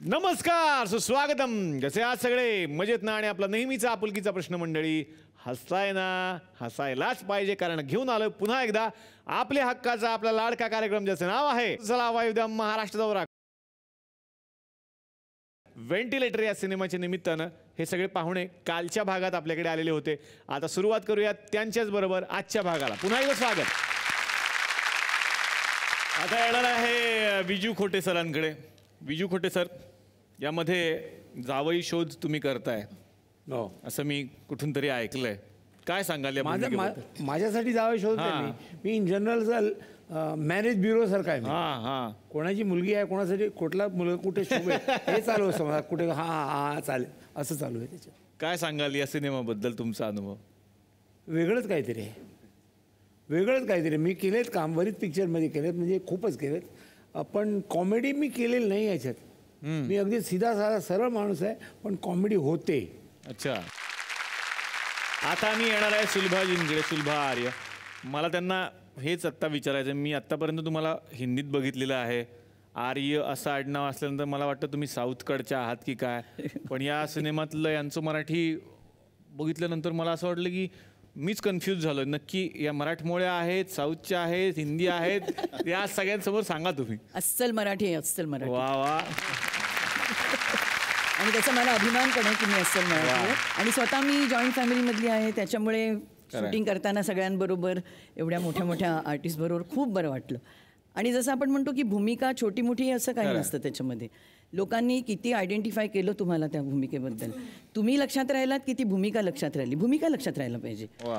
नमस्कार, सुस्वागतम. कसे आहात सगळे? मजेत ना? आणि आपला नेहमीचा आपुलकीचा प्रश्न मंडळी, हसताय ना? हसायलाच पाहिजे, कारण घेऊन आलोय पुन्हा एकदा आपल्या हक्काचा आपला लाडका कार्यक्रम, ज्याचं नाव आहे चला वायू द्या महाराष्ट्र दौरा. व्हेंटिलेटर या सिनेमाच्या निमित्तानं हे सगळे पाहुणे कालच्या भागात आपल्याकडे आलेले होते. आता सुरुवात करूया त्यांच्याच बरोबर आजच्या भागाला. पुन्हा एकदा स्वागत. आता येणार आहे विजू खोटे सरांकडे. विजू खोटे सर, यामध्ये जावई शोध तुम्ही करताय असं मी कुठून तरी ऐकलंय. काय सांगाल या भूमिकेबद्दल? माझ्यासाठी जावं शोध मी इन जनरल मॅरेज ब्युरो सारखा आहे. हां, कोणाची मुलगी आहे, कोणासाठी कुठला मुलगा कुठे शोभ आहे हे चालू असतं मला. कुठे हां चालेल असं चालू आहे त्याच्यात. काय सांगाल या सिनेमाबद्दल तुमचा अनुभव? वेगळंच काहीतरी आहे, वेगळंच काहीतरी. मी केलेत काम, बरीच पिक्चरमध्ये केलेत, म्हणजे खूपच केलेत. पण कॉमेडी मी केलेली नाही याच्यात. मी अगदी सीधा साधा सरळ माणूस आहे, पण कॉमेडी होते. अच्छा, आता मी येणार आहे सुलभाजींकडे. सुलभा आर्य, मला त्यांना हेच आत्ता विचारायचं. मी आत्तापर्यंत तुम्हाला हिंदीत बघितलेलं आहे. आर्य असं आडनाव असल्यानंतर मला वाटतं तुम्ही साऊथकडच्या आहात की काय. पण या सिनेमातलं यांचं मराठी बघितल्यानंतर मला असं वाटलं की मीच कन्फ्यूज झालो. नक्की या मराठमोळ्या आहेत, साऊथच्या आहेत, हिंदी आहेत, या सगळ्यांसमोर सांगा तुम्ही. अस्सल मराठी आहे, अस्सल मराठी. वा वा. आणि त्याचा मला अभिमान पण आहे की मी अस्सल मराठी आहे. आणि स्वतः मी जॉईंट फॅमिलीमधली आहे, त्याच्यामुळे शूटिंग करताना सगळ्यांबरोबर, एवढ्या मोठ्या मोठ्या आर्टिस्ट बरोबर खूप बरं वाटलं. आणि जसं आपण म्हणतो की भूमिका छोटी मोठी असं काही नसतं त्याच्यामध्ये. लोकांनी किती आयडेंटिफाय केलं तुम्हाला त्या भूमिकेबद्दल, तुम्ही लक्षात राहिलात की ती भूमिका लक्षात राहिली. भूमिका लक्षात राहायला पाहिजे. वा.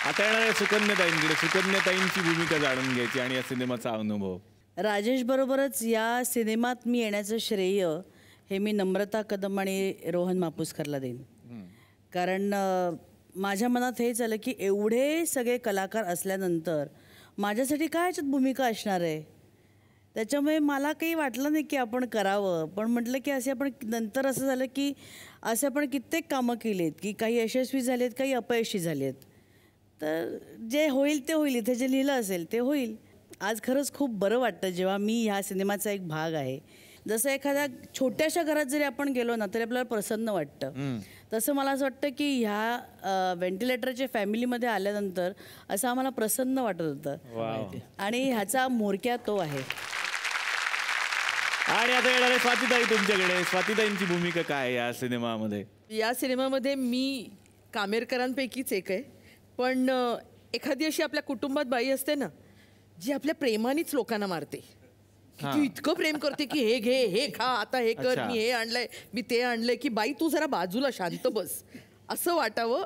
आता येणार आहे सुकन्याताईंकडे. सुकन्याताईंची भूमिका जाणून घ्यायची आणि या सिनेमाचा अनुभव. राजेश बरोबरच या सिनेमात मी येण्याचं श्रेय हे मी नम्रता कदम आणि रोहन मापुसकरला देईन. कारण माझ्या मनात हेच आलं की एवढे सगळे कलाकार असल्यानंतर माझ्यासाठी काय याच्यात भूमिका असणार आहे. त्याच्यामुळे मला काही वाटलं नाही की आपण करावं. पण म्हटलं की असे आपण नंतर असं झालं की असे आपण कित्येक कामं केलीत की काही यशस्वी झालेत, काही अपयशी झालेत. तर जे होईल ते होईल, इथे जे लिहिलं असेल ते होईल. आज खरंच खूप बरं वाटतं जेव्हा मी ह्या सिनेमाचा एक भाग आहे. जसं एखाद्या छोट्याशा घरात जरी आपण गेलो ना तरी आपल्याला प्रसन्न वाटतं. तसं मला असं वाटतं की ह्या व्हेंटिलेटरच्या फॅमिलीमध्ये आल्यानंतर असं आम्हाला प्रसन्न वाटत होतं. आणि ह्याचा म्होरक्या तो आहे. आणि आता येणार आहे स्वातीताई तुमच्याकडे. स्वातीताईंची भूमिका काय आहे या सिनेमामध्ये? या सिनेमामध्ये मी कामेरकरांपैकीच एक आहे. पण एखादी अशी आपल्या कुटुंबात बाई असते ना, जी आपल्या प्रेमानेच लोकांना मारते. ती इतकं प्रेम करते की हे घे, हे खा, आता हे कर, मी हे आणलंय, मी ते आणलंय, की बाई तू जरा बाजूला शांत बस, असं वाटावं,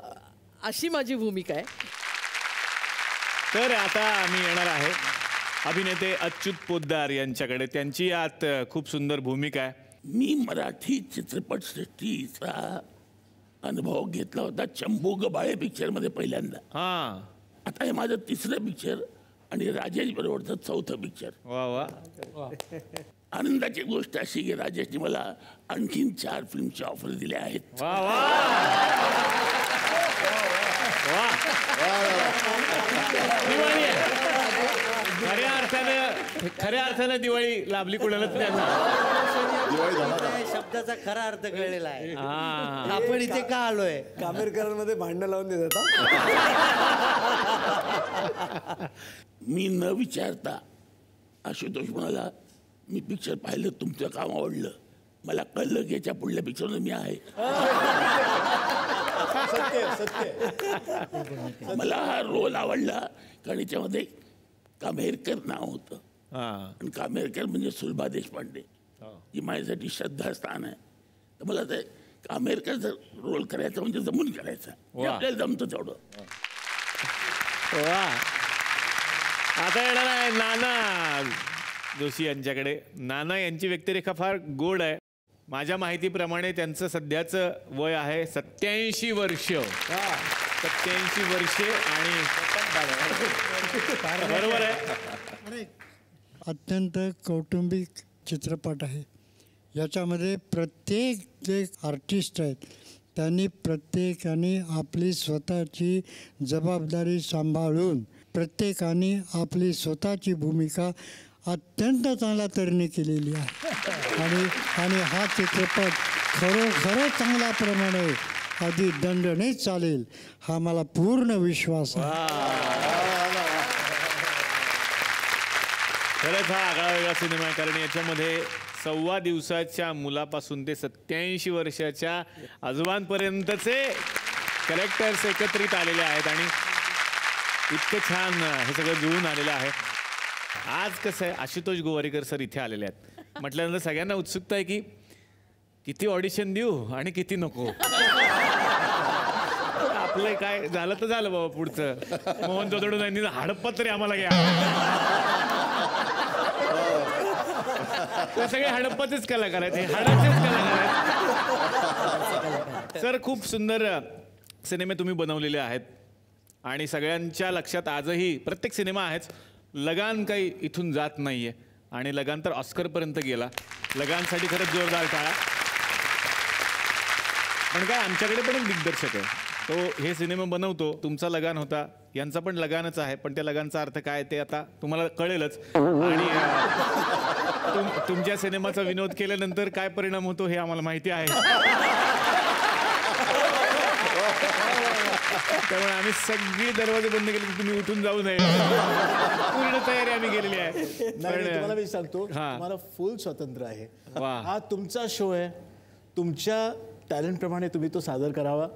अशी माझी भूमिका आहे. तर आता मी येणार आहे अभिनेते अच्युत पोद्दार यांच्याकडे. त्यांची यात खूप सुंदर भूमिका आहे. मी मराठी चित्रपटसृष्टीचा अनुभव घेतला होता चंबू गबाळे पिक्चरमध्ये पहिल्यांदा. आता हे माझं तिसरं पिक्चर आणि राजेश बरोबरचं चौथं पिक्चर. वा वा. आनंदाची गोष्ट अशी की राजेशने मला आणखीन 4 फिल्मची ऑफर दिल्या आहेत. वा वा वा. दिवाळी आहे. खऱ्या अर्थानं दिवाळी लाभली कुणालाच नाही. शब्दाचा खरा अर्थ कळलेला आहे. आपण इथे का आलोय? कामेरकरांमध्ये भांडणं लावून देतात. मी न विचारता आशुतोष म्हणाला, मी पिक्चर पाहिलं, तुमचं काम आवडलं, मला कळलं की याच्या पुढल्या पिक्चरमध्ये मी आहे. मला हा रोल आवडला कारण याच्यामध्ये कामेरकर नाव होतं. आणि कामेरकर म्हणजे सुलभा देशपांडे, ही माझ्यासाठी श्रद्धास्थान आहे. तर मला ते कामेरकर रोल करायचा म्हणजे जमून करायचा, आपल्याला जमतं तेवढं. वा. आता येणार आहे नाना जोशी यांच्याकडे. नाना यांची व्यक्तिरेखा फार गोड आहे. माझ्या माहितीप्रमाणे त्यांचं सध्याचं वय आहे 87 वर्ष. 87 वर्षे. आणि बरोबर आहे. अत्यंत कौटुंबिक चित्रपट आहे. याच्यामध्ये प्रत्येक जे आर्टिस्ट आहेत त्यांनी प्रत्येकाने आपली स्वतःची जबाबदारी सांभाळून प्रत्येकाने आपली स्वतःची भूमिका अत्यंत चांगल्या तऱ्हेने केलेली आहे आणि हा चित्रपट खरोखरच चांगल्या प्रमाणे आधी दंडनेच चालेल हा मला पूर्ण विश्वास आहे. खरंच हा आगळा वेगळा सिनेमा आहे, कारण याच्यामध्ये 1.25 दिवसाच्या मुलापासून ते 87 वर्षाच्या आजोबांपर्यंतचे कॅरेक्टर्स एकत्रित आलेले आहेत आणि इतकं छान हे सगळं जुळून आलेलं आहे. आज कसं आहे, आशुतोष गोवारीकर सर इथे आलेले आहेत म्हटल्यानंतर सगळ्यांना उत्सुकता आहे की किती ऑडिशन देऊ आणि किती नको. आपलं काय झालं तर झालं बाबा, पुढचं मोहन जोदडून यांनी हडप्पा तरी आम्हाला घ्या. ते सगळे हडप्पाचेच कलाकार आहेत, हाडाचेच कलाकार आहेत. सर खूप सुंदर सिनेमे तुम्ही बनवलेले आहेत आणि सगळ्यांच्या लक्षात आजही प्रत्येक सिनेमा आहेच. लगान काही इथून जात नाहीये आणि लगान तर ऑस्करपर्यंत गेला. लगानसाठी खरंच जोरदार टाळ्या. पण काय आमच्याकडे पण एक दिग्दर्शक आहे, तो हे सिनेमा बनवतो. तुमचा लगान होता, यांचा पण लगानच आहे, पण त्या लगानचा अर्थ काय ते आता तुम्हाला कळेलच. आणि तुमच्या सिनेमाचा विनोद केल्यानंतर काय परिणाम होतो हे आम्हाला माहिती आहे. त्यामुळे आम्ही सगळी दरवाजे बंद केले की तुम्ही उठून जाऊ नये. पूर्ण तयारी आम्ही केलेली आहे. तुम्हाला मी सांगतो, तुम्हाला फुल स्वातंत्र्य आहे. हा तुमचा शो आहे, तुमच्या टॅलेंट प्रमाणे तुम्ही तो सादर करावा.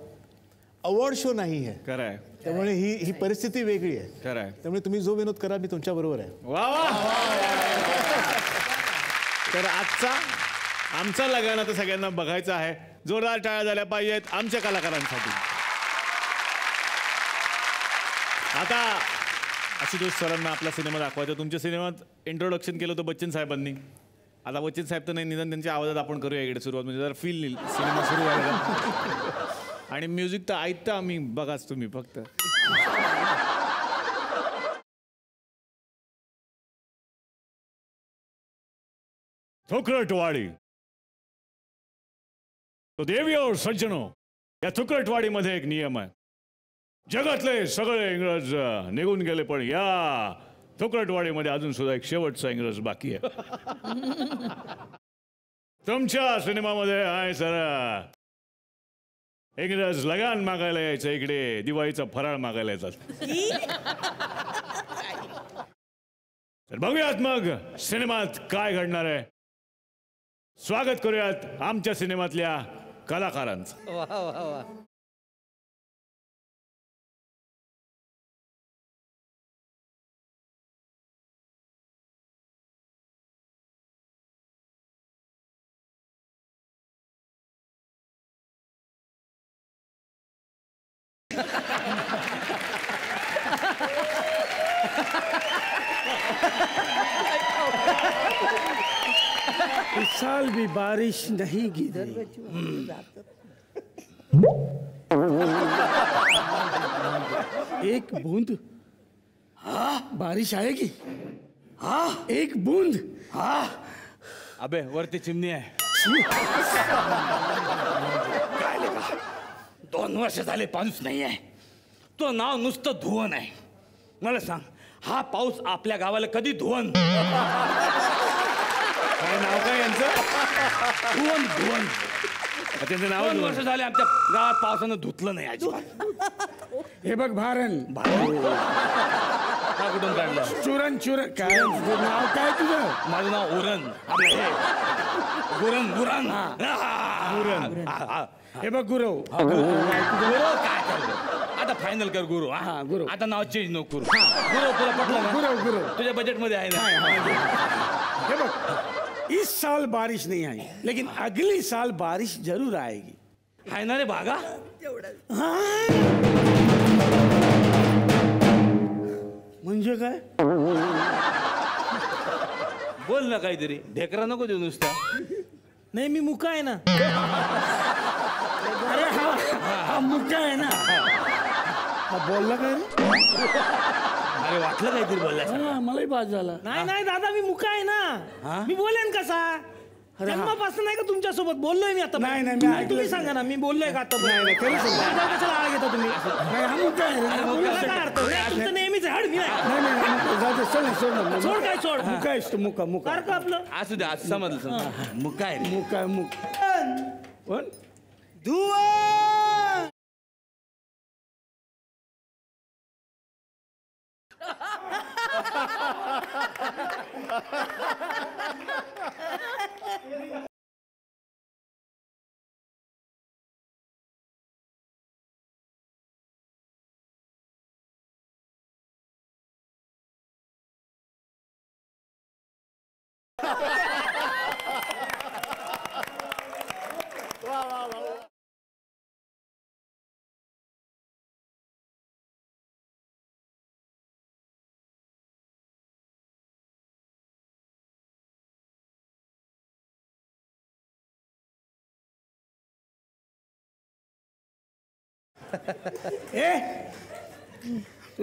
अवॉर्ड शो नाही आहे. खरं आहे. त्यामुळे ही परिस्थिती वेगळी आहे. खरं आहे. त्यामुळे तुम्ही जो विनोद करा मी तुमच्या बरोबर आहे. वा वा. तर आमचा लगान आता सगळ्यांना बघायचा आहे. जोरदार टाळ्या झाल्या पाहिजेत आमच्या कलाकारांसाठी. आता आशुतोष सरांना आपला सिनेमा दाखवायचा. तुमच्या सिनेमात इंट्रोडक्शन केलं होतं बच्चन साहेबांनी. आता बच्चन साहेब तर नाही, निदान त्यांच्या आवाजात आपण करूया इकडे सुरुवात, म्हणजे जरा फील येईल सिनेमा सुरू व्हायला. आणि म्युझिक तर ऐकता आम्ही, बघाच तुम्ही फक्त. थोकरटवाडी तो देवी और सज्जनो, या थुकरटवाडीमध्ये एक नियम आहे. जगातले सगळे इंग्रज निघून गेले, पण या थुकरटवाडीमध्ये अजून सुद्धा एक शेवटचा इंग्रज बाकी आहे. तुमच्या सिनेमामध्ये आहे सर, इंग्रज लगान मागायला यायचं, इकडे दिवाळीचा फराळ मागायला येतात. तर बघूयात मग सिनेमात काय घडणार आहे. स्वागत करूयात आमच्या सिनेमातल्या कलाकारांचं. वा वा वा. इस साल भी बारिश नहीं गिरी. एक बूंद. बारिश आएगी. एक बूंद. अबे वरती चिमणी आहे. काय लेका, 2 वर्ष झाले पाऊस नाही आहे. तो नाव नुसतं धुवन आहे. मला सांग, हा पाऊस आपल्या गावाला कधी धुवन? काय नाव काय यांचं? धुवन धुवन. त्यांचं नाव 2 वर्ष झाले आमच्या गावात पावसानं धुतलं नाही अजिबात. हे बघ भारण. हा कुठून काढलं? चुरण चुरण. काय नाव काय तुझं? माझं नाव उरण. आपलं हे गुरण गुरण. हे बघ गुरव. गुरु काय करतो आता? फायनल कर गुरु. हा गुरु. आता नाव चेंज नको करू. गुरु तुला पटलं ना? गुरव गुरव. तुझ्या बजेट मध्ये आहे ना? हे बघ, इस साल बारिश नहीं आई, लेकिन अगली साल बारिश जरूर आएगी. आहे ना रे भागा? म्हणजे काय? बोल ना काहीतरी. ढेकरा नको देऊ नुसता. नाही, मी मुका आहे ना. अरे हा मुका आहे ना. हा बोलला काय रे? अरे वाटलं काहीतरी बोलला. मलाही पास झाला. नाही दादा, मी मुका आहे ना. मी बोलेन कसा? जन्मापासून नाही का तुमच्या सोबत बोललोय मी आता? नाही, मी तुम्ही सांगा ना, मी बोललोय का आता? नाही, खरं सांगा. कशाला आळ घेता तुम्ही? हा मुका आहे. काय अर्थ? तुमचं नेहमीच हड. मी नाही, सोड ना. सोड काय सोड मुका आहेस तू, मुका मुका. सारखं आपलं असू दे आज समजलं मुका आहे रे. मुका कोण? तू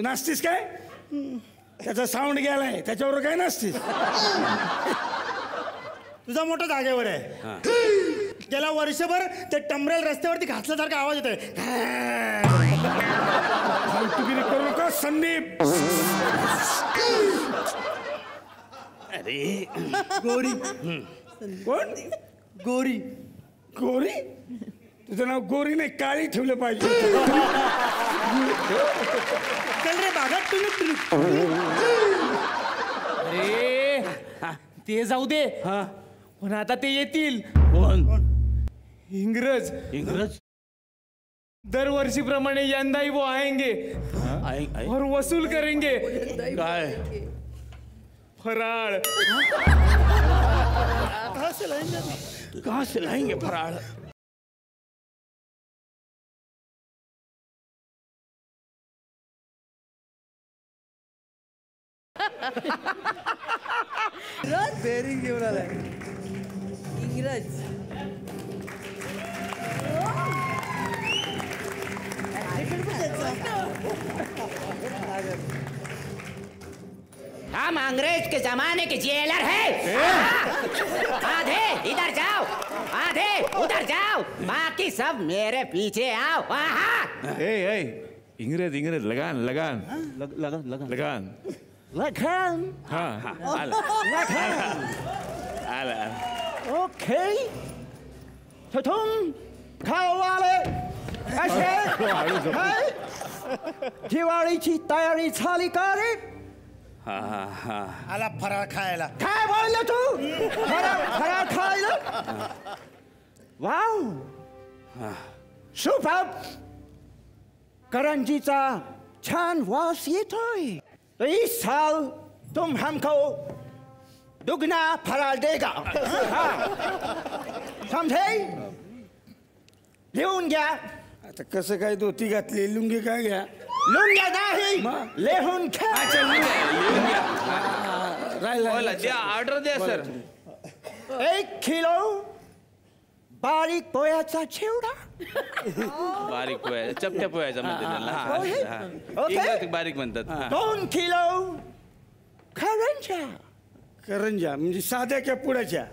नाचतीस काय? त्याचा साऊंड गेलाय, त्याच्यावर काय नाचतीस? तुझा मोठा जागेवर आहे. गेला वर्षभर ते टमरेल रस्त्यावरती घातल्यासारखा आवाज येतोय. फालतूगिरी करू नका संदीप. अरे गोरी. कोण? गोरी. गोरी? तुझं नाव गोरी नाही, काळी ठेवलं पाहिजे. चल रे बागात तुम्ही. अरे ते जाऊ दे पण आता ते येतील. कोण? इंग्रज. इंग्रज दरवर्षीप्रमाणे यंदाही वो आएंगे और वसूल करेंगे. काय? फराळ. कहाँ से लाएंगे फराळ? बेरिंग घेऊन आलाय इंग्रज. हम अंग्रेज के जमाने के जेलर हैं. आधे इधर जाओ, आधे उधर जाओ, बाकी सब मेरे पीछे आओ. इंग्रज इंग्रज लगान लगान लगन लगन लगान. लगन. हाँ आला. ओके तो तुम खाओ वाले असे दिवाळीची तयारी झाली का रे? आला फराळ खायला. काय बोलला तू? फराळ खायला? Wow super. करंजीचा छान वास येतोय. तो इस साल तुम हमको दुगना फराळ देगा. समझे? लिहून घ्या. आता कसं काय धोती घातली, लुंगी काय घ्या? लुंग्या नाही लिहून घ्या. द्या ऑर्डर द्या सर. 1 किलो बारीक पोह्याचा चिवडा. बारीक पोया चपट्या पोयाचा म्हणते त्याला. ओके बारीक म्हणतात. 2 किलो करंजा. करंजा म्हणजे साध्या क्या पुड्याच्या?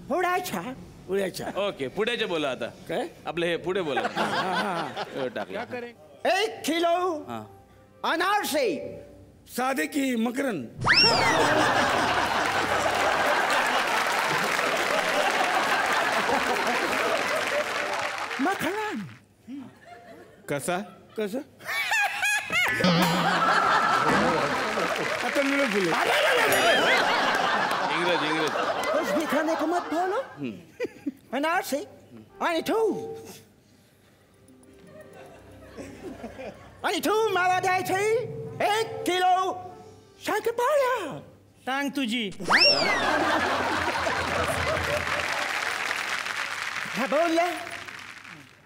पुड्याच्या. पुड्याच्या. ओके पुढेचे बोला आता. काय? आपलं हे पुढे बोला. टाकला. 1 किलो अनारसे. साधे की मकरन? मखन. कसा? कसं? आता मिळत बोलू. इंग्रज इंग्रज. कुछ भी खाने को मत बोलो. अनारसे आणि तू मला द्यायचे 1 किलो शंकरपाळ्या. टांग तुझी. हा बोलल्या.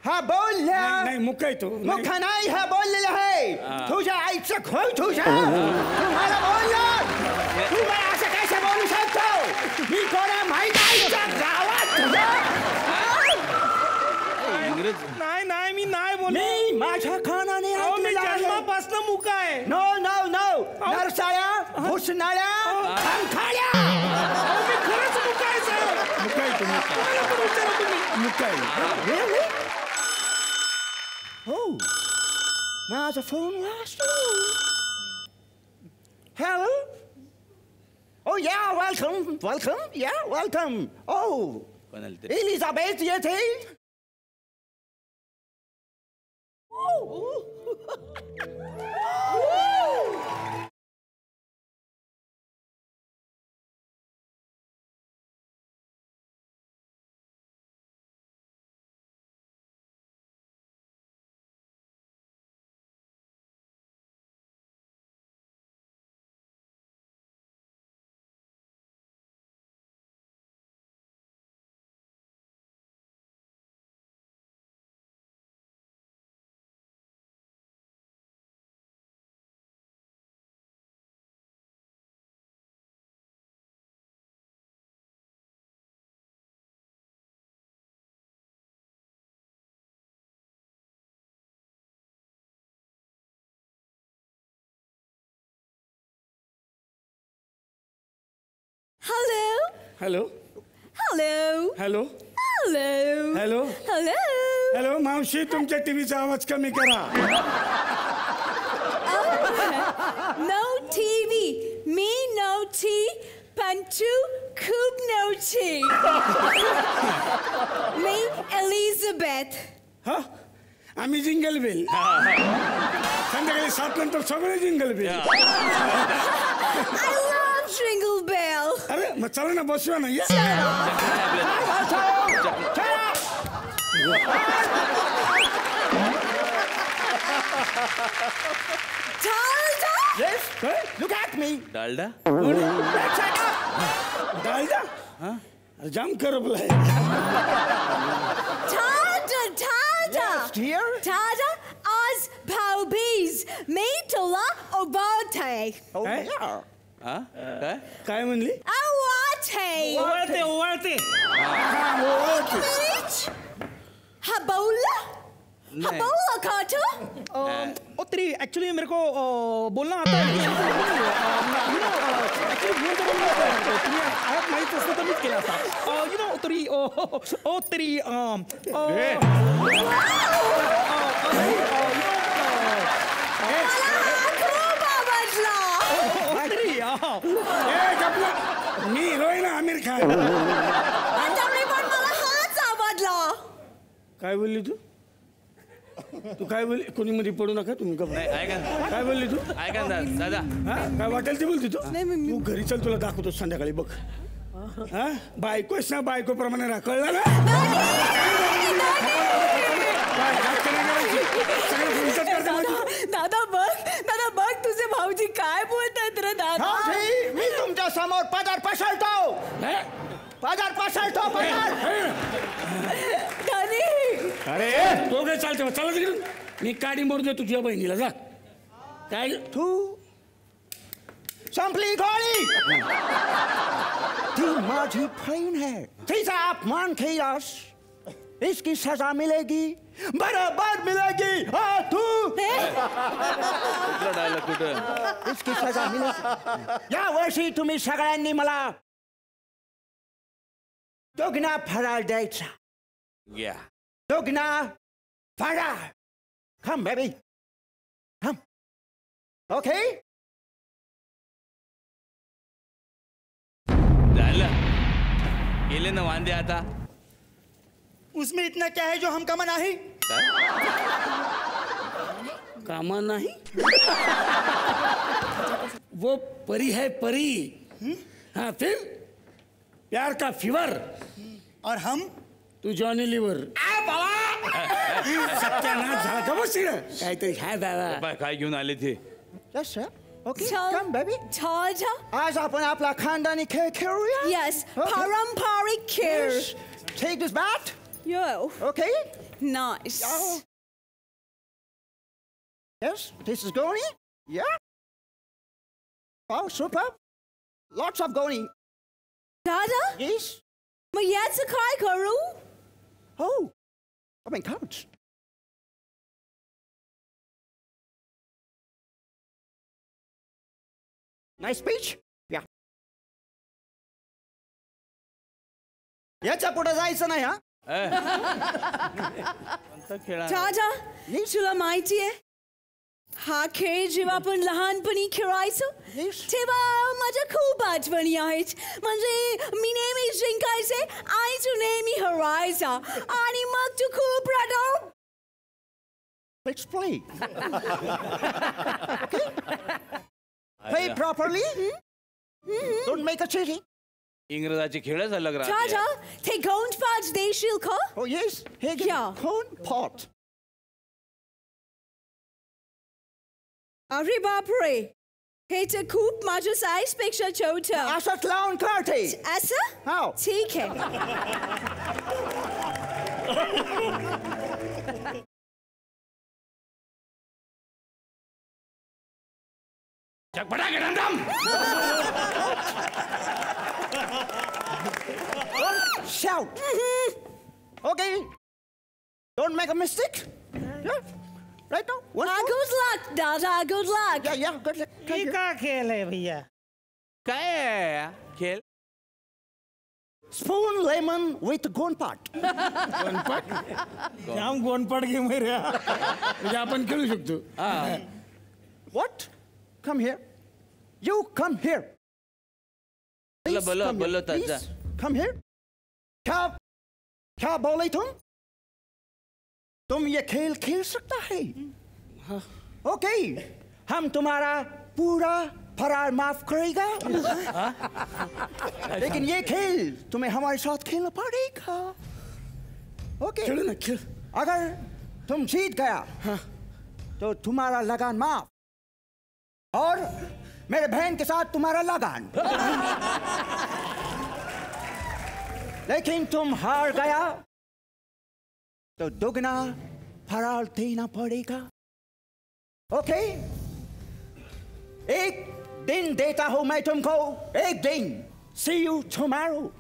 हा बोलल्या. नाही मुका येतो. मुखा नाही हा बोललेला आहे. तुझ्या आईचं खोय तुझ्या. तुम्हाला बोलला. तू मला असं कैसे बोलू शकतो? मी कोणा माहित आईच्या गावात तुझ्या. नाही नाही मी नाही बोल. मी माझ्या कानाने मी जन्मापासून मुका आहे. नो नो नो नरसाळ्या भुसनाळ्या खंखाळ्या. मी खरंच मुका आहे साहेब. मुका येतो. विचारा तुम्ही. मुका आहे. माझा फोन वाजतो. Hello Oh yeah, welcome. Yeah, welcome. Oh, कोणाला ते Elizabeth येथे. Hello hello hello hello hello hello hello मावशी तुमच्या टीव्हीचा आवाज कमी करा. नो टीव्ही मी नव्हती पंचू खूप नव्हती मी एलिझाबेथ. हा आम्ही जिंगल बेल संध्याकाळी 7 नंतर सगळे jingle bell. I love Jingle Bell. अरे मग चला ना बसूया ना या. Yes, look at me. Dalda Dalda jam करपलाय. Tada, dear. Tada, आज भाऊबीज मी तुला ओवाळते. Oh yeah. हा काय काय म्हणली? ओवाळते. ओवाळते हा बोला हा बोला काटो. तेरी एक्चुअली मेरे को बोलना आता है. आप माहित असतं तर मीच केला असता. यु नो तरी तेरी मी हिरोईन आमिर खान. मला हाच आवडला. काय बोलली तू? तू काय बोलली? कोणी मध्ये पडू नका तुम्ही. नाही ऐका ना. काय बोलली तू? ऐका ना दादा. हा काय वाटेल ते बोलती तू? तू घरी चल तुला दाखवतो संध्याकाळी बघ. हा बायकोच ना बायको प्रमाणे राहा कळलं ना. दादा बघ तुझे भाऊजी काय बोलतात रे दादा. भाऊजी मी तुमच्या समोर पदर पसरतो. पदर पसरतो पदर. अरे तो काय चालते चला तिकडून. मी काडी मोड दे तुझ्या बहिणीला जा. काय तू संपली गोळी. ती माझी बहीण है. तिचा अपमान कियास इसकी सजा मिलेगी बराबर मिलेगी. हाँ तू कुठला डायलॉग कुठं इसकी सजा मिलेगी. या वर्षी तुम्ही सगळ्यांनी मला दोघना फराळ द्यायचा. घ्या दोघना फराळ. Come baby. Come. Okay? झालं गेले ना वांदे आता. उसमें इतना क्या है जो हम कमा नहीं. कामा नहीं. वो परी है परी. हाँ फिर प्यार का फीवर. और हम तू जॉनी लिव्हर. सत्यानाश झाला का बस काहीतरी हाय दादा. बाय काय घेऊन आले ते. Yes sir. Okay. Come baby. Georgia. आज आपण आपला खानदानी खेळ खेळूया. Yes, paramparик care. Take this bat. Yo. Okay. Nice. Yes, this is Goni. Yeah. Oh, super. Lots of Goni. दादा Yes. मग याचं काय करू? Oh, I mean coach. Nice speech. Yeah. याच्या पुढे जायचं नाही हा. कोणता खेळ आहे? दादा तुला माहिती आहे हा खेळ जेव्हा आपण लहानपणी खेळायचो तेव्हा माझ्या खूप आठवणी आहेत. म्हणजे मी नेहमी जिंकायचे आणि तू नेहमी हरायचा आणि मग तू खूप रडव. Let's play. Play properly. Don't make a cheating. इंग्रजाचे खेळच अलग राजा राहते. ते गोंडपाट देशील का? Oh yes. Here you go. Pot. अरे बापरे, हे तर खूप माझ्या साईज पेक्षा छोटं. असंच लावून काढते. असं? हो. ठीक आहे. Shout. Okay. Don't make a mistake. Yeah. Right now. Good luck, Dada. Good luck. Yeah. Good luck. हे का खेळ आहे भैया? काय आहे खेळ? Spoon lemon with गोंडपाट. जाम गोंडपाट गेम आहे रे. म्हणजे आपण खेळू शकतो. What? Come here. You come here. Please बोलो come बोलो here. ताजा. Please come here. क्या बोले तुम ये खेल खेल सकता है? ओके, हम तुम्हारा पूरा फरार माफ करेगा. लेकिन ये खेल तुम्हें हमारे साथ खेलना पड़ेगा. ओके, खेलो ना खेल. अगर तुम जीत गया तो तुम्हारा लगान माफ और मेरे बहन के साथ तुम्हारा लगान. लेकिन तुम हार गया तो दुगना फरार देना पड़ेगा. ओके, एक दिन देता हूं मैं तुमको. एक दिन. See you tomorrow.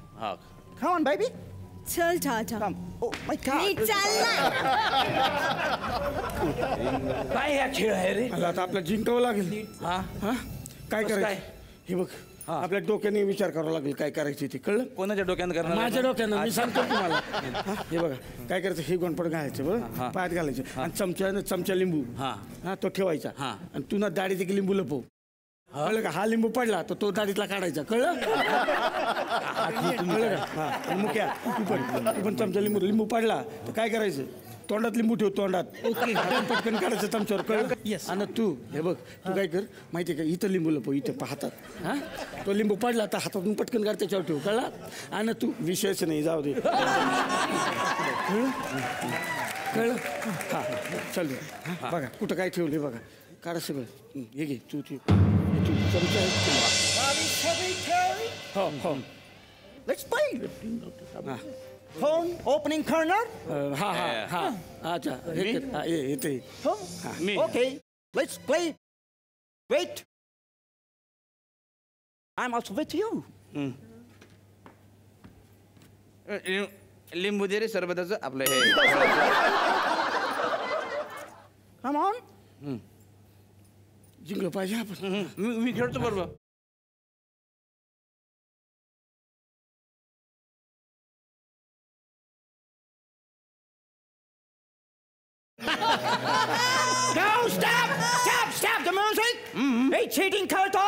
Come on, baby. चल Tata. Come. Oh my God. मी चालला. काय हा खेळ आहे रे? मला आता आपल्याला जिंकावं लागेल. काय करायचं? हे बघ, आपल्या डोक्याने विचार करावा लागेल काय करायचं ते. कळलं? कोणाच्या डोक्यानं करणार? माझ्या डोक्यानं. मी सांगतो तुम्हाला. हे बघा काय करायचं, हे गोंडपाट घालायचं बरं, पायात घालायचं आणि चमचा लिंबू हा तो ठेवायचा आणि तू ना दाढीत एक लिंबू लपव. कळलं का? हा लिंबू पडला तर तो दाढीतला काढायचा. कळलं? कळलं का? हा. आणि मुक्या तू पण चमचा लिंबू पडला तर काय करायचं, तोंडात लिंबू ठेव तोंडात. ओके, पटकन काढायचं चमच्यावर. कळलं? येस. आणि तू हे बघ, तू काय कर माहिती का, इथं लिंबू लपव, इथं हातात. हा, तो लिंबू पडला तर हातातून पटकन काढ त्याच्यावर ठेव. कळला? आणि तू विषयच नाही, जाऊ दे. कळलं? हा चल बघा कुठं काय ठेवले बघा. काढा सगळं. हे घे तू चमचा आहे. हो. Let's play. Phone opening corner. हा. अच्छा, येते. Okay, let's play. Wait. I'm also with you. लिंबू दे रे सरबताचं आपलं हे. Come on. जिंकलं पाहिजे आपण. मी खेळतो बरोबर. No, stop the music. हे cheating करतो.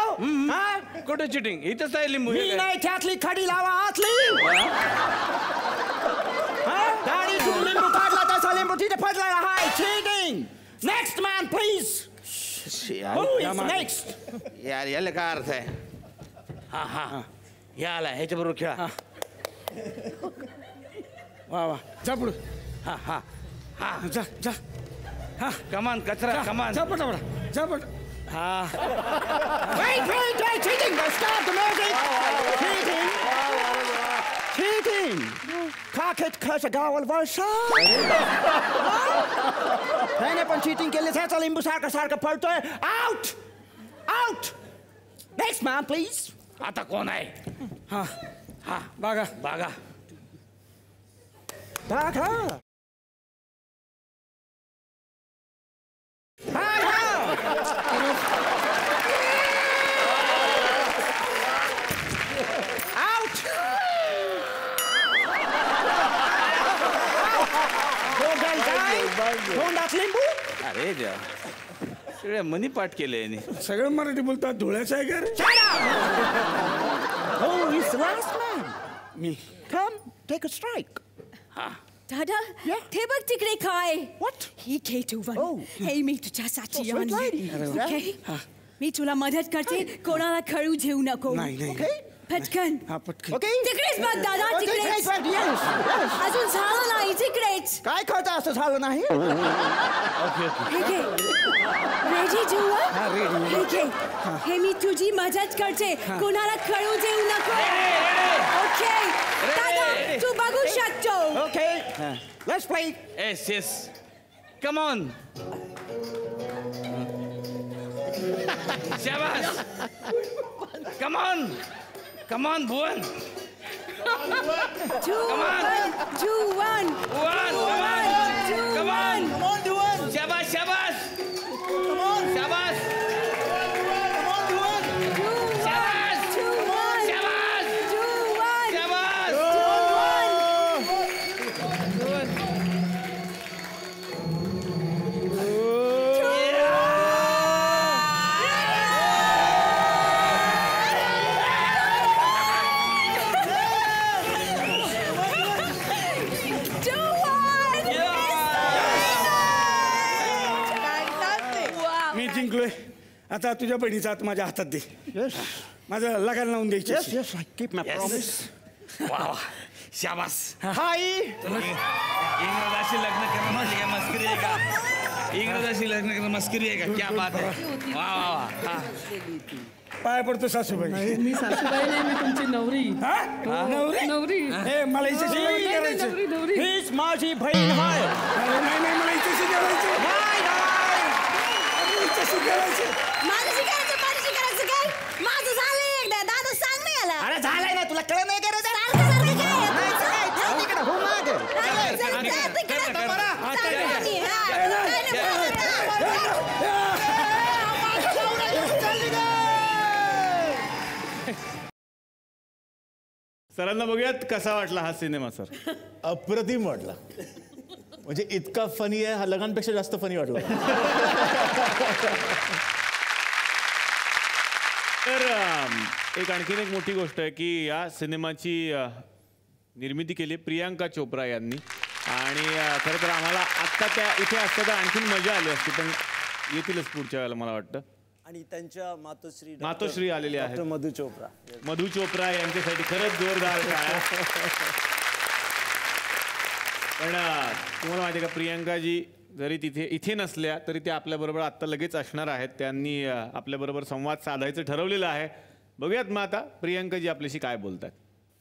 हा? कुठे चिटिंग? इथंच आहे लिंबू. मी नाही त्यातली खडी लावा आतली. गाडीतून लिंबू काढला तसा लिंबू तिथे पडला आहे. Cheating. Next man, please. Who is next? यार याला काय अर्थ आहे? हा याला ह्याच्या बरोबर खेळा. वा जा पुढं. हा जा. हा कमान कचरा कमान. जा पटापटा जा पट. हा. Wait, cheating. Stop the music. Cheating. Kaket kasa गावाल वर्षा. त्याने पण cheating केले, त्याचा लिंबू सारखा पडतोय. Out. Next man, please. आता कोण आहे? हा बागा. Baga. Out. तोंडात लिंबू. अरे जा सगळ्या मनी पाठ केलं याने. सगळं मराठी बोलतात, धुळ्याचं आहे का रे? Oh, he's the last man. Me Come, take a strike. दादा ते बघ तिकडे काय. What? ही घे तू वन. हे मी तुझ्यासाठी Oh, sweet lady. ओके मी तुला मदत करते. कोणाला कळू देऊ नको. Okay. पटकन. Okay. तिकडेच बघ दादा, Okay, तिकडेच. yes, yes. अजून झालं नाही, तिकडेच. काय करता असं झालं नाही? हे घे. रेडी तू? हे घे. हे मी तुझी मदत करते. कोणाला कळू देऊ नको. ओके दादा तू बघू शकतो. Okay. Let's play. Yes. Come on. शाबास. Come on, Bhuvan. Come on. 2-1. Come on. शाबास. शाबास. शाबास. मी जिंकलोय. आता तुझ्या बहिणीचा हात माझ्या हातात दे. माझं लगान लावून द्यायची. Yes, I keep my promise. वा. शाबास. Hi. इंग्रजाशी लग्न करणं म्हणजे काय मस्करी आहे का? इंग्रजाशी लग्न करणं मस्करी आहे का? क्या बात आहे. वा. पाय पडतो सासूबाई. मी सासूबाई नाही, मी तुमची नवरी. नवरी. हे मला हिच्याशी लग्न करायचं. हीच माझी बहीण आहे. नाही मला हिच्याशी करायचं. हिच्याशी करायचं. माझ्याशी करायचं काय? माझं झालंय एकदा. दादा सांग नाही आला. अरे झालंय ना, तुला कळ नाही करायचं. हो मागे. सरांना बघूयात कसा वाटला हा सिनेमा. सर अप्रतिम वाटला. म्हणजे इतका फनी आहे, हा लगानपेक्षा जास्त फनी वाटला. तर एक आणखीन एक मोठी गोष्ट आहे की या सिनेमाची निर्मिती केली प्रियांका चोप्रा यांनी. आणि खरं तर आम्हाला आत्ता त्या इथे असतं तर आणखीन मजा आली असती, पण येतीलच पुढच्या वेळेला मला वाटतं. आणि त्यांच्या मातोश्री आलेली आहेत. मधू चोप्रा. मधू चोप्रा यांच्यासाठी खरंच जोरदार टाळ्या. पण तुम्हाला माहिती आहे का, प्रियांकाजी जरी इथे नसल्या तरी त्या आपल्याबरोबर आत्ता लगेच असणार आहेत. त्यांनी आपल्याबरोबर संवाद साधायचं ठरवलेलं आहे. बघूयात मग आता प्रियांकाजी आपल्याशी काय बोलतात.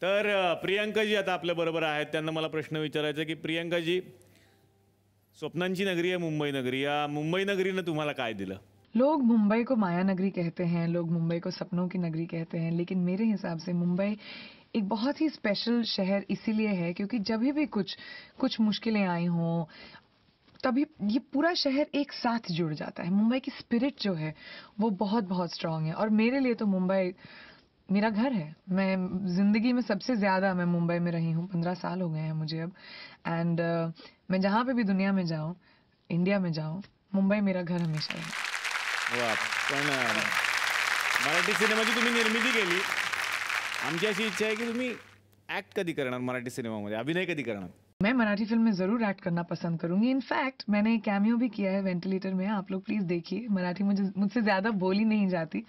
तर प्रियांकाजी आता आपल्याबरोबर आहेत. त्यांना मला प्रश्न विचारायचा आहे की प्रियांकाजी, स्वप्नांची नगरी आहे मुंबई नगरी. या मुंबई नगरीनं तुम्हाला काय दिलं? लोग मुंबई को माया नगरी कहते हैं, लोग मुंबई को सपनों की नगरी कहते हैं, लेकिन मेरे हिसाब से मुंबई एक बहुत ही स्पेशल शहर इसीलिए है क्योंकि जब भी कुछ मुश्किलें आई हों तभी ये पूरा शहर एक साथ जुड़ जाता है. मुंबई की स्पिरिट जो है वो बहुत बहुत स्ट्रांग है और मेरे लिए तो मुंबई मेरा घर है. मैं ज़िंदगी में सबसे ज़्यादा मैं मुंबई में रही हूँ. 15 साल हो गए हैं मुझे अब. एंड मैं जहाँ पे भी दुनिया में जाऊँ, इंडिया में जाऊँ, मुंबई मेरा घर हमेशा है. वा. पण मराठी सिनेमाची तुम्ही निर्मिती केली. आमची अशी इच्छा है कि तुम्ही ॲक्ट कधी करणार मराठी सिनेमामध्ये, अभिनय कधी करणार? मैं मराठी फिल्म में ज़रूर एक्ट करना पसंद करूंगी. इनफैक्ट मैंने कैमियो भी किया है वेंटिलेटर में. आप लोग प्लीज़ देखिए. मराठी मुझसे ज़्यादा बोली नहीं जाती,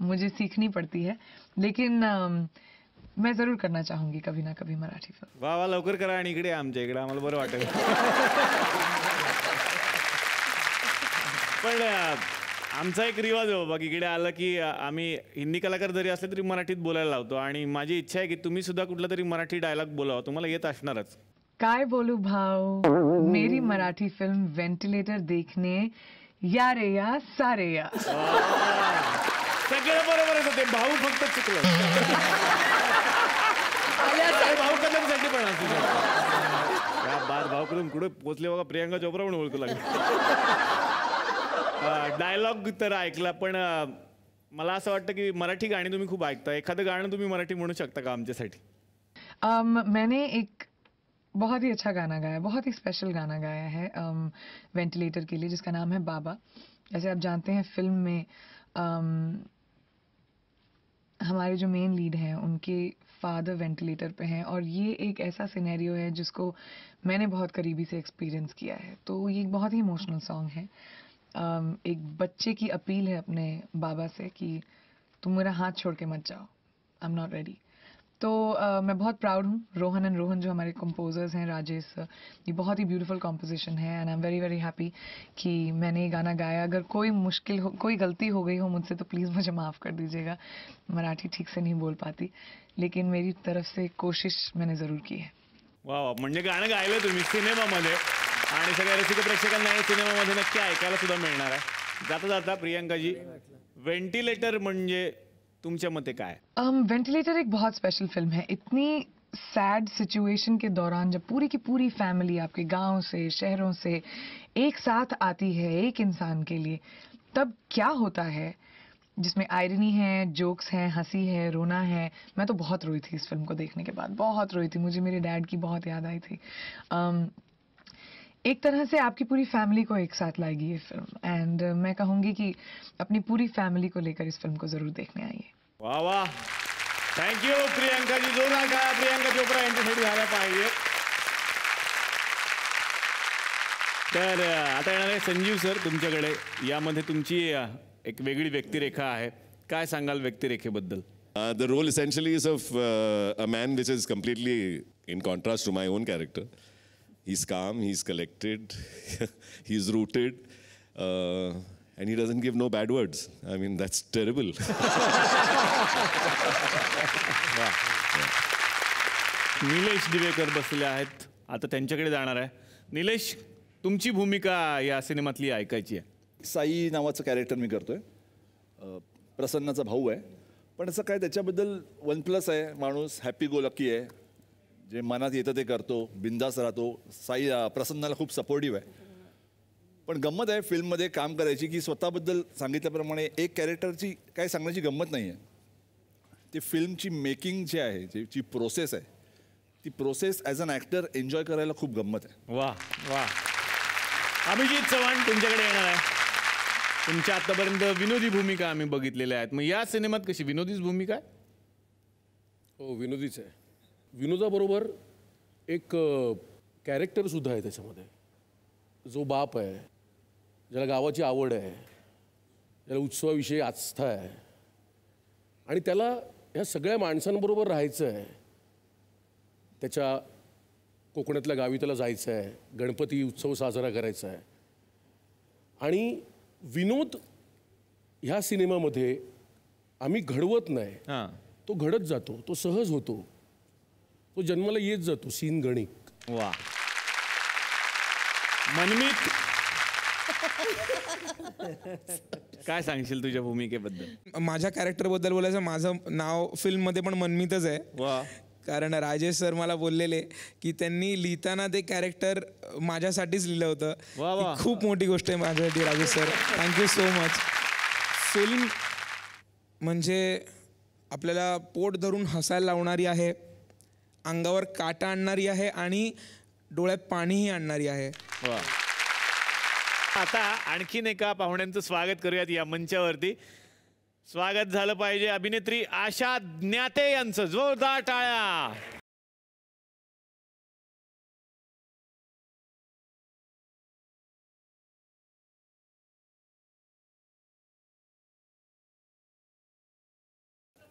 मुझे सीखनी पड़ती है, लेकिन मैं ज़रूर करना चाहूँगी कभी ना कभी मराठी फिल्म. वा वा, लवकर करा आणि इकडे आमच्या इकडे, आम्हाला बरं वाटेल. पण आमचा एक रिवाज आहे बाबा, की इकडे आलं की आम्ही हिंदी कलाकार जरी असले तरी मराठीत बोलायला लावतो. आणि माझी इच्छा आहे की तुम्ही सुद्धा कुठला तरी मराठी डायलॉग बोलावा. तुम्हाला येत असणारच. काय बोलू भाऊ, मेरी मराठी फिल्म वेंटिलेटर देखने या रे या सारे या. सगळं बरोबरच होते. भाऊ फक्त चुकलं. भाऊ कदमसाठी पण असू शकतो. बाद भाऊ करून कुठे पोचले बघा, प्रियांका चोप्रा म्हणून ओळखू लागले. डायलॉग तर ऐकला, पण मला असं वाटतं की मराठी गाणी तुम्ही खूप ऐकता. एखादं गाणं तुम्ही मराठी म्हणू शकता का आमच्यासाठी? मैंने एक बहुत ही अच्छा गाना गाया, बहुत ही स्पेशल गाना गाया है वेंटिलेटर के लिए, जिसका नाम है बाबा. जैसे आप जानते हैं फिल्म में हमारे जो मेन लीड हैं उनके फादर वेंटिलेटर पे हैं और ये एक ऐसा सिनेरियो है जिसको मैंने बहुत करीबी से एक्सपीरियंस किया है। तो ये एक बहुत ही इमोशनल सॉन्ग है। एक बच्चे की अपील है अपने बाबा से कि तुम मेरा हाथ छोड़ के मत जाओ, आई एम नॉट रेडी। तो मैं बहुत प्राउड हूँ। रोहन एंड रोहन जो हमारे कंपोजर्स हैं, राजेश सर, ये बहुत ही ब्यूटीफुल कंपोजिशन है and I am very very happy कि मैंने ये गाना गाया। अगर कोई मुश्किल हो, कोई गलती हो गई हो मुझसे तो प्लीज़ मुझे माफ़ कर दीजिएगा। मराठी ठीक से नहीं बोल पाती, लेकिन मेरी तरफ से कोशिश मैंने ज़रूर की है। वा, म्हणजे गाणं गायलं तुम्ही सिनेमामध्ये आणि सगळ्या रसिक प्रेक्षकांना हे सिनेमामध्ये नक्की ऐकायला सुद्धा मिळणार आहे। जाता जाता प्रियंकाजी, वेंटिलेटर म्हणजे तुमच्या मते काय? वेंटिलेटर एक बहुत स्पेशल फिल्म है। इतनी सैड सिचुएशन के दौरान जब पूरी की पूरी फैमिली आपके गांव से, शहरों से एक साथ आती है एक इंसान के लिए, तब क्या होता है, जिसमें आयरनी है, जोक्स हैं, हंसी है, रोना है। मैं तो बहुत रोई थी इस फिल्म को देखने के बाद, बहुत रोई थी। मुझे मेरे डैड की बहुत याद आई थी। एक तरह से आपकी पूरी फैमिली को एक साथ लाएगी ये फिल्म एंड मैं कहूँगी कि अपनी पूरी फैमिली को लेकर इस फिल्म को ज़रूर देखने आइए। वाह वाह, थँक्यू प्रियंकाजी। जोरदार टाळ्या प्रियंका चोप्रा यांच्यासाठी झाल्या पाहिजे। तर आता येणार आहे संजीव सर तुमच्याकडे। यामध्ये तुमची एक वेगळी व्यक्तिरेखा आहे, काय सांगाल व्यक्तिरेखेबद्दल? The role essentially is of a man which is completely in contrast to my own character. He's calm, he's collected, he's rooted, and he doesn't give no bad words. I mean, that's terrible. Nilesh Diwekar बसले आहेत, आता त्यांच्याकडे जाणार आहे। निलेश, तुमची भूमिका या सिनेमातली ऐकायची आहे। साई नावाचं कॅरेक्टर मी करतोय, प्रसन्नाचा भाऊ आहे, पण असं काय त्याच्याबद्दल 1+ आहे, माणूस हॅपी गो लकी आहे, जे मनात येतं ते करतो, बिंदास राहतो। साई प्रसन्नाला खूप सपोर्टिव्ह आहे। पण गंमत आहे फिल्ममध्ये काम करायची की स्वतःबद्दल सांगितल्याप्रमाणे एक कॅरेक्टरची काय सांगण्याची गंमत नाही आहे। ती फिल्मची मेकिंग जी आहे, जी प्रोसेस आहे, ती process as an actor enjoy करायला खूप गंमत आहे। वा वा, अभिजित चव्हाण तुमच्याकडे येणार आहे। तुमच्या आतापर्यंत विनोदी भूमिका आम्ही बघितलेल्या आहेत, मग या सिनेमात कशी विनोदीच भूमिका आहे? हो, विनोदीच आहे। विनोदाबरोबर एक कॅरेक्टरसुद्धा आहे त्याच्यामध्ये, जो बाप आहे, ज्याला गावाची आवड आहे, ज्याला उत्सवाविषयी आस्था आहे आणि त्याला ह्या सगळ्या माणसांबरोबर राहायचं आहे। त्याच्या कोकणातल्या गावी त्याला जायचं आहे, गणपती उत्सव साजरा करायचा आहे आणि विनोद ह्या सिनेमामध्ये आम्ही घडवत नाही, तो घडत जातो, तो सहज होतो, तो जन्माला येत जातो, सीन गणिक। वा, मनमीत काय सांगशील तुझ्या भूमिकेबद्दल? माझ्या कॅरेक्टरबद्दल बोलायचं, माझं नाव फिल्ममध्ये पण मनमीतच आहे। वा, कारण राजेश सर मला बोललेले की त्यांनी लिहिताना ते कॅरेक्टर माझ्यासाठीच लिहिलं होतं। ही खूप मोठी गोष्ट आहे माझ्यासाठी Rajesh sir, thank you so much. Film म्हणजे आपल्याला पोट धरून हसायला लावणारी आहे, अंगावर काटा आणणारी आहे आणि डोळ्यात पाणीही आणणारी आहे। वा, आता आणखीन एका पाहुण्यांचं स्वागत करूयात या मंचावरती। स्वागत झालं पाहिजे अभिनेत्री आशा ज्ञाते यांचं, जोरदार टाळ्या।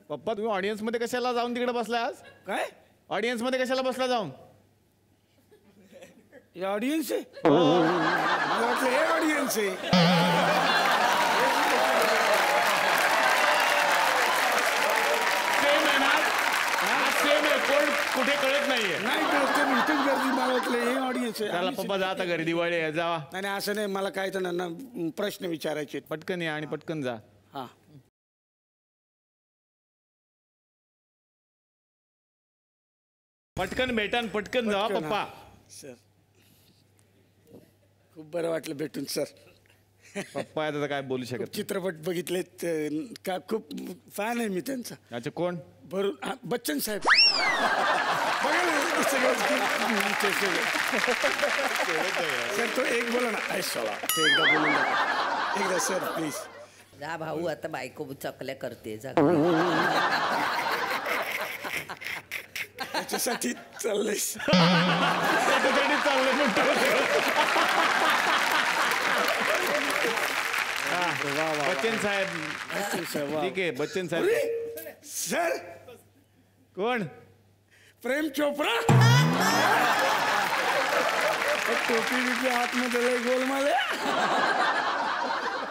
पप्पा, तुम्ही ऑडियन्स मध्ये कशाला जाऊन तिकडे बसला आज? काय ऑडियन्स मध्ये कशाला बसला जाऊन? ऑडियन्स आहे, मला वाटलं हे ऑडियन्स आहे। कुठे कळत नाहीये, नाही कळत, मी इथेच गर्दी, मला वाटलं हे ऑडियन्स आहे। त्याला पप्पा जाता घरी, दिवाळी आहे, जावा। नाही असं नाही, मला काय त्यांना प्रश्न विचारायचे, पटकन या आणि पटकन जा। हा, पटकन भेटा, पटकन जावा पप्पा। सर, खूप बरं वाटलं भेटून सर। पप्पा आता काय बोलू शकत? चित्रपट बघितलेत का, खूप फॅन आहे मी त्यांचा। अच्छा, कोण? बच्चन साहेब। सर तो एक बोला ना, ते एकदा बोलून एकदा सर प्लीज. जा भाऊ, आता बायको चकल्या करते जा. त्याच्यासाठी चाललंयस. त्याच्यासाठी चाललंय म्हणतो. बच्चन साहेब. ठीक आहे, बच्चन साहेब. सर कोण? प्रेम चोप्रा. टोपी बिपी आतमध्ये लय गोलमाल आहे.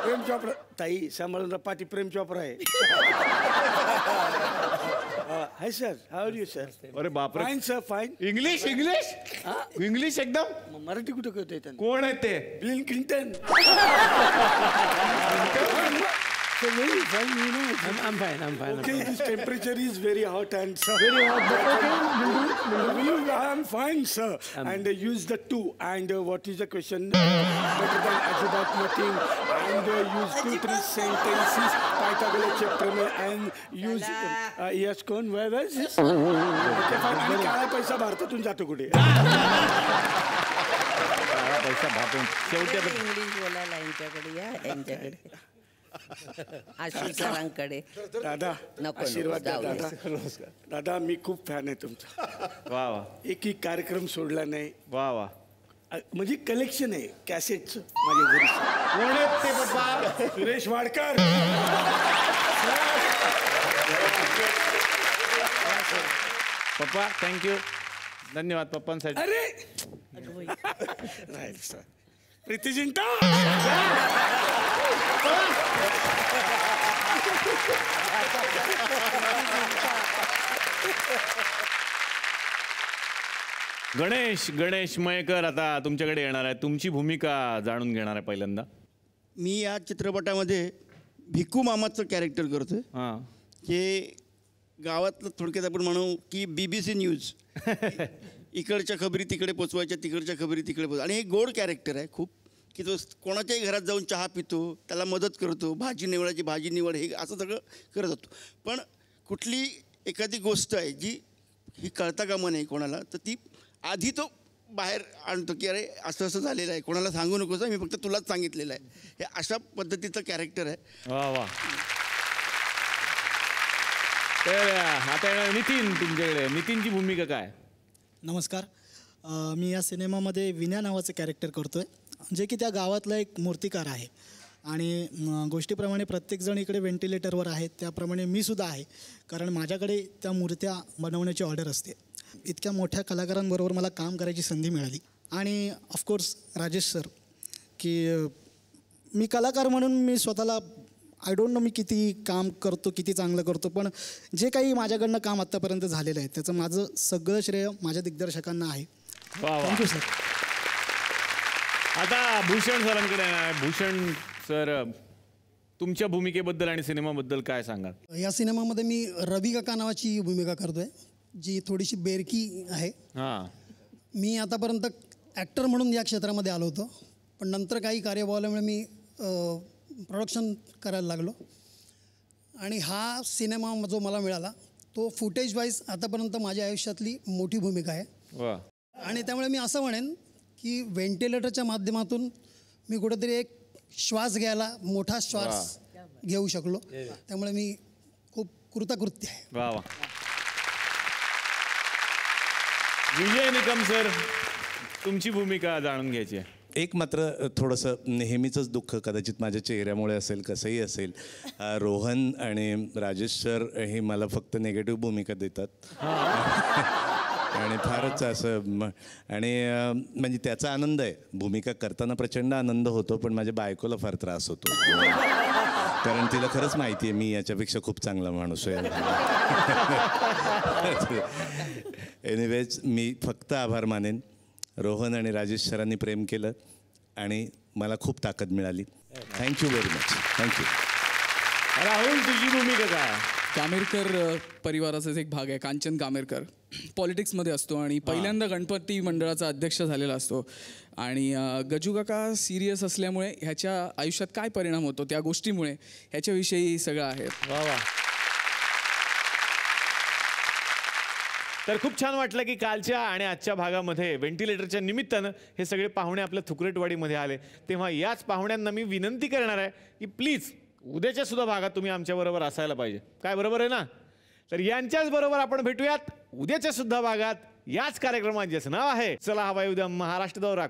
प्रेम चोप्रा. ताई सांभाळून पाठी प्रेम चोप्रा आहे. Hi sir, how are you sir? अरे बापरे. Fine sir, fine. English English एकदम. मराठी कुठं कळतंय त्यांना? कोण आहे ते? Bill Clinton. So very fine, you know. I'm fine. Okay, this temperature is very hot and sir. Very hot, but I'm fine, sir. And use the two. And what is the question? Better than about nothing. And use 2-3 sentences. Pythagoras प्रमेय and use. Yes, कोण? Where is this? Okay, fine. आणि काळा पैसा भारतातून जातो कुठे? काळा पैसा भारतातून शेवटी इंग्लिश बोलायला यांच्याकडे आशिष सरांकडे. दादा नको, आशीर्वाद द्या जाऊ दे. दादा. दादा मी खूप फॅन आहे तुमचा. वा वा. एकही कार्यक्रम सोडला नाही. वा वा. म्हणजे कलेक्शन आहे कॅसेटचं माझ्या घरी. कोण आहेत ते पप्पा? सुरेश वाडकर. पप्पा थँक्यू, धन्यवाद पप्पांसाठी. अरे राहील सर. प्रीती जिंटा. गणेश मयेकर आता तुमच्याकडे येणार आहे. तुमची भूमिका जाणून घेणार आहे पहिल्यांदा. मी या चित्रपटामध्ये भिकू मामाचं कॅरेक्टर करतोय. हां. हे गावातलं थोडक्यात आपण म्हणू की BBC न्यूज. इकडच्या खबरी तिकडे पोचवायच्या, तिकडच्या खबरी तिकडे पोचवायच्या. आणि हे गोड कॅरेक्टर आहे खूप, की तो कोणाच्याही घरात जाऊन चहा पितो, त्याला मदत करतो, भाजी निवडायची भाजी निवड, हे असं सगळं करत होतो. पण कुठली एखादी गोष्ट आहे जी ही कळता कामा नाही कोणाला, तर ती आधी तो बाहेर आणतो की अरे असं असं झालेलं आहे, कोणाला सांगू नकोस, मी फक्त तुलाच सांगितलेलं आहे. हे अशा पद्धतीचं कॅरेक्टर आहे. वा वा. तर आता येणार नितीन तुमच्याकडे. नितीनची भूमिका काय? नमस्कार. मी या सिनेमामध्ये विन्या नावाचं कॅरेक्टर करतो आहे, जे की त्या गावातला एक मूर्तिकार आहे. आणि गोष्टीप्रमाणे प्रत्येकजण इकडे व्हेंटिलेटरवर आहेत, त्याप्रमाणे मी सुद्धा आहे, कारण माझ्याकडे त्या मूर्त्या बनवण्याची ऑर्डर असते. इतक्या मोठ्या कलाकारांबरोबर मला काम करायची संधी मिळाली. आणि ऑफकोर्स राजेश सर, की मी कलाकार म्हणून मी स्वतःला आय डोंट नो मी किती काम करतो, किती चांगलं करतो, पण जे काही माझ्याकडनं काम आत्तापर्यंत झालेलं आहे त्याचं माझं सगळं श्रेय माझ्या दिग्दर्शकांना आहे. Thank you sir. आता भूषण सरांकडे आहे. भूषण सर, तुमच्या भूमिकेबद्दल आणि सिनेमाबद्दल काय सांगाल? या सिनेमामध्ये मी रवी काका नावाची भूमिका करतोय, जी थोडीशी बेरकी आहे. मी आतापर्यंत ॲक्टर म्हणून या क्षेत्रामध्ये आलो होतो, पण नंतर काही कार्यभावाल्यामुळे मी प्रोडक्शन करायला लागलो. आणि हा सिनेमा जो मला मिळाला तो फुटेज वाईज आतापर्यंत माझ्या आयुष्यातली मोठी भूमिका आहे. आणि त्यामुळे मी असं म्हणेन की व्हेंटिलेटरच्या माध्यमातून मी कुठेतरी एक श्वास घ्यायला, मोठा श्वास घेऊ शकलो. त्यामुळे मी खूप कृतकृत्य आहे. वा वा. विजय निकम सर, तुमची भूमिका जाणून घ्यायची आहे. एक मात्र थोडंसं नेहमीचंच दुःख कदाचित माझ्या चेहऱ्यामुळे असेल, कसंही असेल, रोहन आणि राजेश सर हे मला फक्त निगेटिव्ह भूमिका देतात. आणि फारच असं आणि म्हणजे त्याचा आनंद आहे. भूमिका करताना प्रचंड आनंद होतो, पण माझ्या बायकोला फार त्रास होतो, कारण तिला खरंच माहिती आहे मी याच्यापेक्षा खूप चांगला माणूस आहे. एनिवेज मी फक्त आभार मानेन. रोहन आणि राजेश सरांनी प्रेम केलं आणि मला खूप ताकद मिळाली. Thank you very much. Thank you. Rahul, तुझी भूमिका काय? कामेरकर परिवाराचाच एक भाग आहे. कांचन कामेरकर पॉलिटिक्समध्ये असतो आणि पहिल्यांदा गणपती मंडळाचा अध्यक्ष झालेला असतो. आणि गजू काका सिरियस असल्यामुळे ह्याच्या आयुष्यात काय परिणाम होतो त्या गोष्टीमुळे ह्याच्याविषयी सगळं आहे. वा वा. तर खूप छान वाटलं की कालच्या आणि आजच्या भागामध्ये व्हेंटिलेटरच्या निमित्तानं हे सगळे पाहुणे आपल्या थुकरेटवाडीमध्ये आले. तेव्हा याच पाहुण्यांना मी विनंती करणार आहे की प्लीज उद्याच्या सुद्धा भागात तुम्ही आमच्याबरोबर असायला पाहिजे. काय बरोबर आहे ना? तर यांच्याच बरोबर आपण भेटूयात उद्याच्या सुद्धा भागात याच कार्यक्रमात, ज्याचं नाव आहे चला हवा उद्या महाराष्ट्र दौरा.